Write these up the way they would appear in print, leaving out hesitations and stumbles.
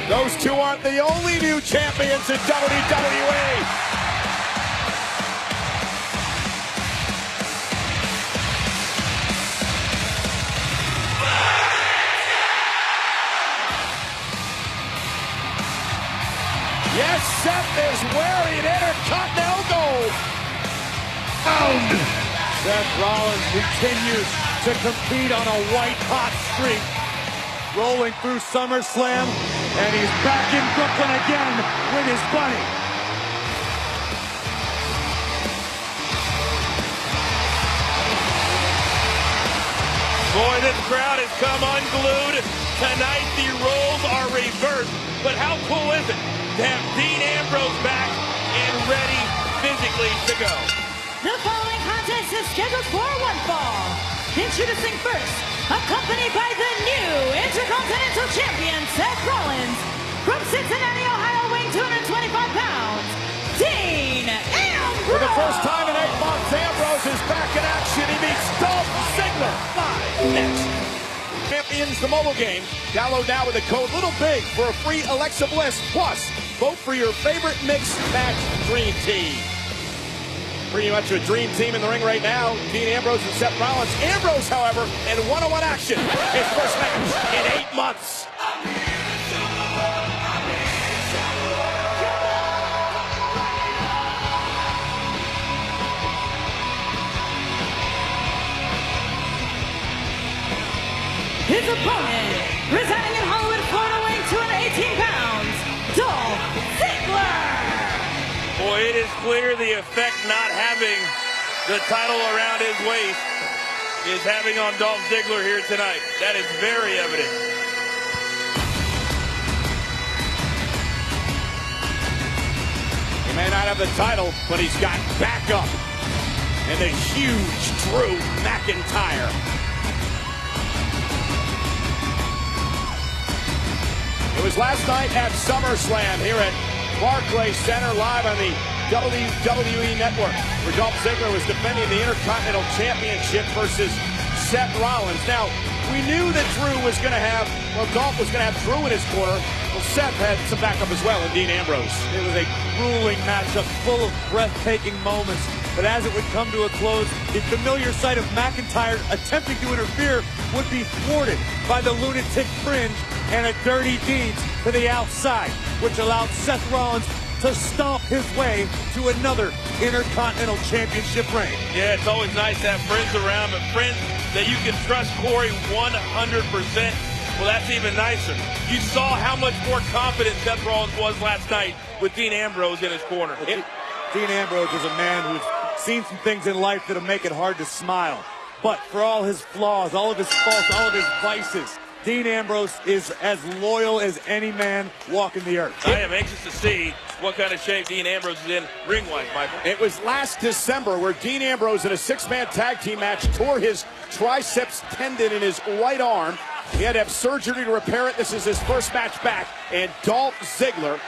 Those two aren't the only new champions in WWE. Yes, Seth is wearing Intercontinental gold. Seth Rollins continues to compete on a white-hot streak. Rolling through SummerSlam, and he's back in Brooklyn again with his buddy. Boy, this crowd has come unglued. Tonight, the roles are reversed. But how cool is it to have Dean Ambrose back and ready physically to go? The following contest is scheduled for one fall. Introducing first, accompanied by the new Intercontinental Champion, Seth Rollins. From Cincinnati, Ohio, weighing 225 pounds, Dean Ambrose. For the first time in 8 months, Ambrose is back in action. He meets Dolph Ziggler. Live next. Champions, the mobile game. Download now with the code LITTLEBIG for a free Alexa Bliss. Plus, vote for your favorite mixed match dream team. Pretty much a dream team in the ring right now. Dean Ambrose and Seth Rollins. Ambrose, however, in one-on-one action. His first match in 8 months. His opponent, residing in Hollywood, Florida, weighing 218 pounds, Dolph Ziggler. Boy, it is clear the effect not having the title around his waist is having on Dolph Ziggler here tonight. That is very evident. He may not have the title, but he's got backup. And the huge Drew McIntyre. It was last night at SummerSlam here at Barclays Center, live on the WWE Network, where Dolph Ziggler was defending the Intercontinental Championship versus Seth Rollins. Now, we knew that Dolph was going to have Drew in his corner. Well, Seth had some backup as well in Dean Ambrose. It was a grueling matchup full of breathtaking moments. But as it would come to a close, the familiar sight of McIntyre attempting to interfere would be thwarted by the lunatic fringe and a dirty deeds to the outside, which allowed Seth Rollins to stomp his way to another Intercontinental Championship reign. Yeah, it's always nice to have friends around, but friends that you can trust, Corey, 100%. Well, that's even nicer. You saw how much more confident Seth Rollins was last night with Dean Ambrose in his corner. Dean Ambrose is a man who's seen some things in life that'll make it hard to smile. But for all his flaws, all of his faults, all of his vices, Dean Ambrose is as loyal as any man walking the earth. I am anxious to see what kind of shape Dean Ambrose is in ring-wise, Michael. It was last December where Dean Ambrose in a 6-man tag team match tore his triceps tendon in his right arm. He had to have surgery to repair it. This is his first match back. And Dolph Ziggler,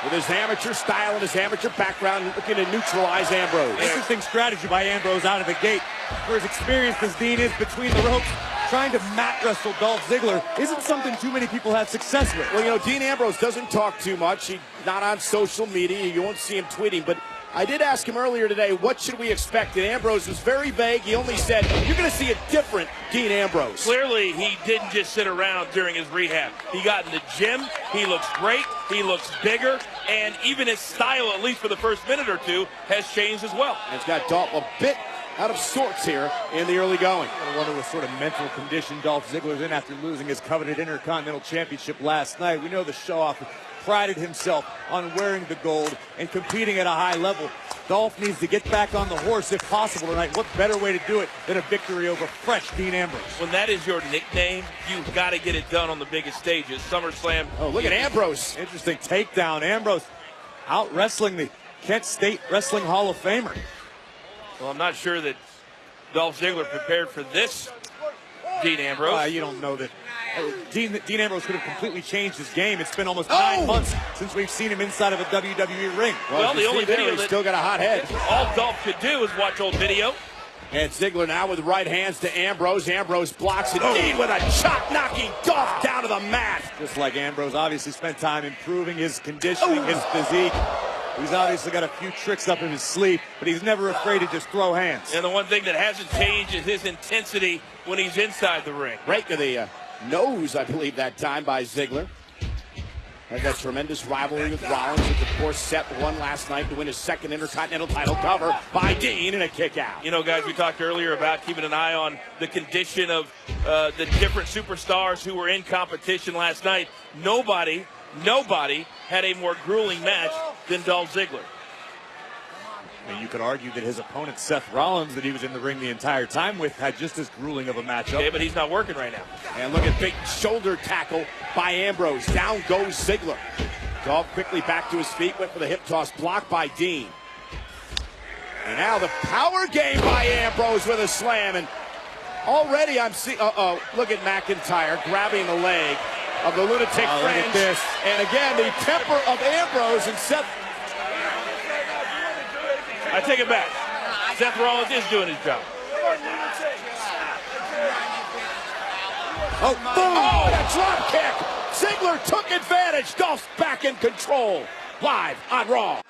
with his amateur style and his amateur background, looking to neutralize Ambrose. Interesting strategy by Ambrose out of the gate. For as experienced as Dean is between the ropes, trying to mat wrestle Dolph Ziggler isn't something too many people have success with. Well, you know, Dean Ambrose doesn't talk too much. He's not on social media. You won't see him tweeting. But I did ask him earlier today, what should we expect? And Ambrose was very vague. He only said, you're going to see a different Dean Ambrose. Clearly, he didn't just sit around during his rehab. He got in the gym. He looks great. He looks bigger. And even his style, at least for the first minute or two, has changed as well. And it's got Dolph a bit out of sorts here in the early going. I wonder what sort of mental condition Dolph Ziggler's in after losing his coveted Intercontinental Championship last night. We know the show-off prided himself on wearing the gold and competing at a high level. Dolph needs to get back on the horse if possible tonight. What better way to do it than a victory over fresh Dean Ambrose? When that is your nickname, you've got to get it done on the biggest stages. SummerSlam. Oh, look at Ambrose. Interesting takedown. Ambrose out wrestling the Kent State Wrestling Hall of Famer. Well, I'm not sure that Dolph Ziggler prepared for this Dean Ambrose. You don't know that. Dean Ambrose could have completely changed his game. It's been almost 9 months since we've seen him inside of a WWE ring. Well, the only video he's still got a hot head. All Dolph could do is watch old video. And Ziggler now with right hands to Ambrose. Ambrose blocks it. Dean with a chop, knocking Dolph down to the mat. Just like Ambrose obviously spent time improving his conditioning, his physique. He's obviously got a few tricks up in his sleeve, but he's never afraid to just throw hands. And the one thing that hasn't changed is his intensity when he's inside the ring. Rake to the nose, I believe, that time by Ziggler. Had that tremendous rivalry with Rollins, which of course Seth won last night to win his second Intercontinental title cover by Dean and a kick out. You know, guys, we talked earlier about keeping an eye on the condition of the different superstars who were in competition last night. Nobody had a more grueling match than Dolph Ziggler. I mean, you could argue that his opponent, Seth Rollins, that he was in the ring the entire time with, had just as grueling of a matchup. Okay, but he's not working right now. And look at big shoulder tackle by Ambrose. Down goes Ziggler. Dolph quickly back to his feet, went for the hip toss, blocked by Dean. And now the power game by Ambrose with a slam. And already I'm seeing, look at McIntyre grabbing the leg of the lunatic fringe. Look at this. And again, the temper of Ambrose and Seth. I take it back. Seth Rollins is doing his job. Oh, boom! Oh, and a drop kick! Ziggler took advantage. Dolph's back in control. Live on Raw.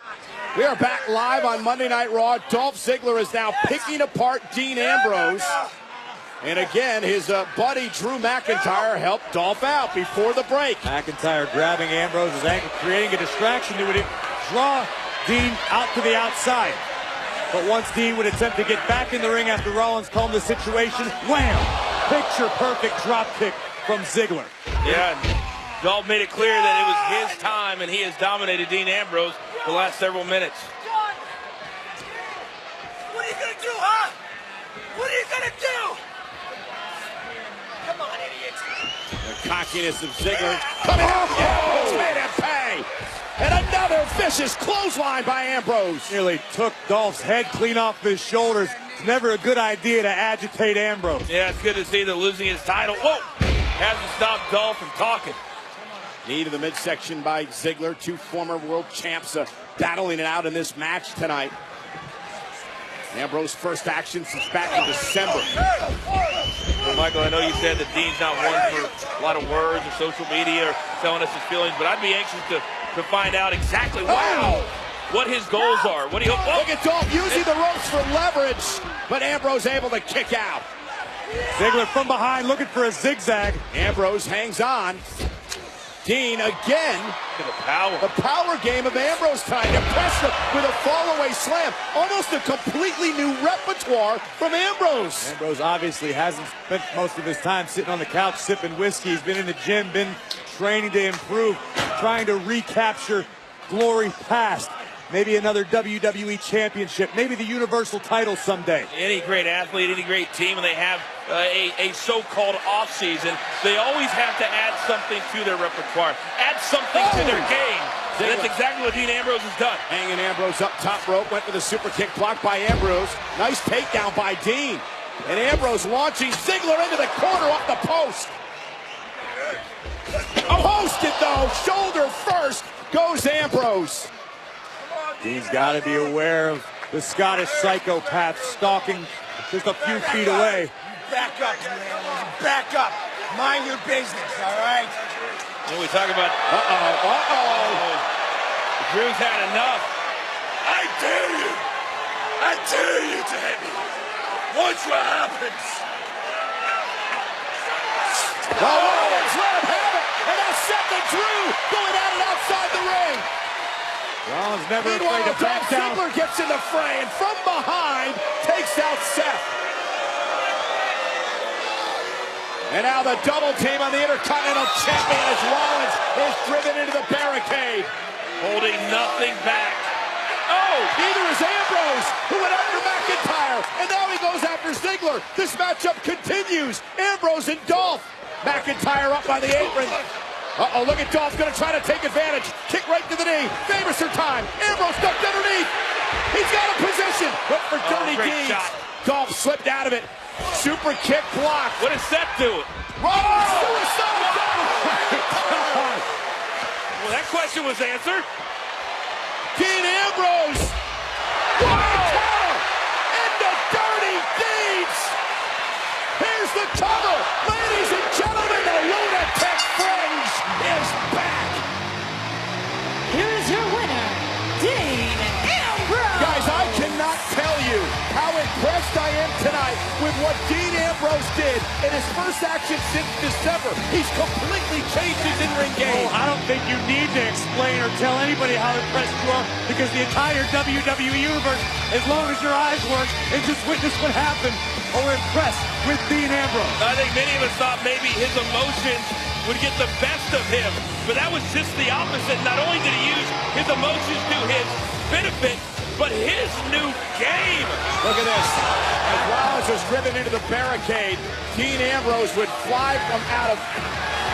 We are back live on Monday Night Raw. Dolph Ziggler is now picking apart Dean Ambrose. And again, his buddy Drew McIntyre helped Dolph out before the break. McIntyre grabbing Ambrose's ankle, creating a distraction that would draw Dean out to the outside. But once Dean would attempt to get back in the ring after Rollins calmed the situation, wham! Picture perfect drop kick from Ziggler. Yeah, Dolph made it clear that it was his time, and he has dominated Dean Ambrose the last several minutes. What are you gonna do, huh? What are you gonna do? Come on, idiots. The cockiness of Ziggler coming out. It's made him pay. And another vicious clothesline by Ambrose. Nearly took Dolph's head clean off his shoulders. It's never a good idea to agitate Ambrose. Yeah, it's good to see that losing his title, whoa, hasn't stopped Dolph from talking. Knee to the midsection by Ziggler. Two former world champs battling it out in this match tonight. Ambrose's first action since back in December. Well, Michael, I know you said that Dean's not one for a lot of words or social media or telling us his feelings, but I'd be anxious to find out exactly what his goals are. What do you hope? Look at Dolph using the ropes for leverage, but Ambrose able to kick out. Ziggler from behind looking for a zigzag. Ambrose hangs on. Dean again. The power game of Ambrose tonight. Impressive with a fall-away slam. Almost a completely new repertoire from Ambrose. Ambrose obviously hasn't spent most of his time sitting on the couch sipping whiskey. He's been in the gym, been training to improve, trying to recapture glory past. Maybe another WWE championship, maybe the Universal title someday. Any great athlete, any great team, and they have a so-called off-season, they always have to add something to their repertoire, add something to their game. And that's exactly what Dean Ambrose has done. Hanging Ambrose up top rope, went for the super kick blocked by Ambrose. Nice takedown by Dean. And Ambrose launching Ziggler into the corner off the post. Posted though, shoulder first, goes Ambrose. Dean's got to be aware of the Scottish psychopath stalking just a few feet away. Back up, man. Back up. Mind your business, all right? When we talk about... Drew's had enough. I dare you. I dare you to hit me. Watch what happens. Rollins let him have it. And now Seth and Drew going at it outside the ring. Rollins never afraid to back down. Ziggler gets in the fray and from behind takes out Seth. And now the double team on the Intercontinental Champion as Rollins is driven into the barricade. Holding nothing back. Oh, neither is Ambrose, who went after McIntyre. And now he goes after Ziggler. This matchup continues. Ambrose and Dolph. McIntyre up by the apron. Look at Dolph going to try to take advantage. Kick right to the knee. Famouser time. Ambrose ducked underneath. He's got a position. But for dirty deeds, Dolph slipped out of it. Super kick blocked. What is Seth doing? Rollins suicide dive. Well, that question was answered. Dean Ambrose. What a counter. Into dirty deeds. what Dean Ambrose did in his first action since December. He's completely changed his in-ring game. I don't think you need to explain or tell anybody how impressed you are, because the entire WWE Universe, as long as your eyes work and just witness what happened, are impressed with Dean Ambrose. I think many of us thought maybe his emotions would get the best of him, but that was just the opposite. Not only did he use his emotions to his benefit, but his new game. Look at this. As Rollins was driven into the barricade, Dean Ambrose would fly from out of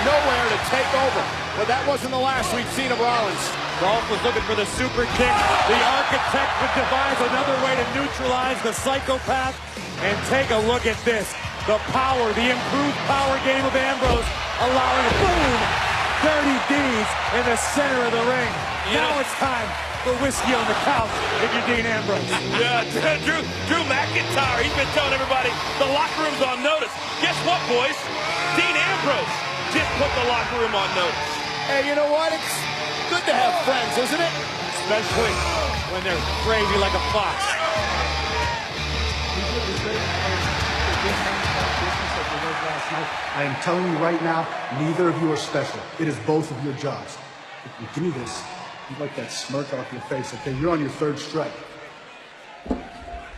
nowhere to take over. But that wasn't the last we've seen of Rollins. Dolph was looking for the super kick. The architect would devise another way to neutralize the psychopath. And take a look at this. The power, the improved power game of Ambrose, allowing a boom, dirty deeds in the center of the ring. Now it's time for whiskey on the couch if you're Dean Ambrose. Yeah, Drew McIntyre, he's been telling everybody the locker room's on notice. Guess what, boys? Dean Ambrose just put the locker room on notice. Hey, you know what? It's good to have friends, isn't it? Especially when they're crazy like a fox. I am telling you right now, neither of you are special. It is both of your jobs. If you do this, you wipe that smirk off your face, okay? You're on your third strike.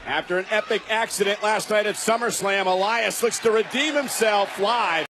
After an epic accident last night at SummerSlam, Elias looks to redeem himself live.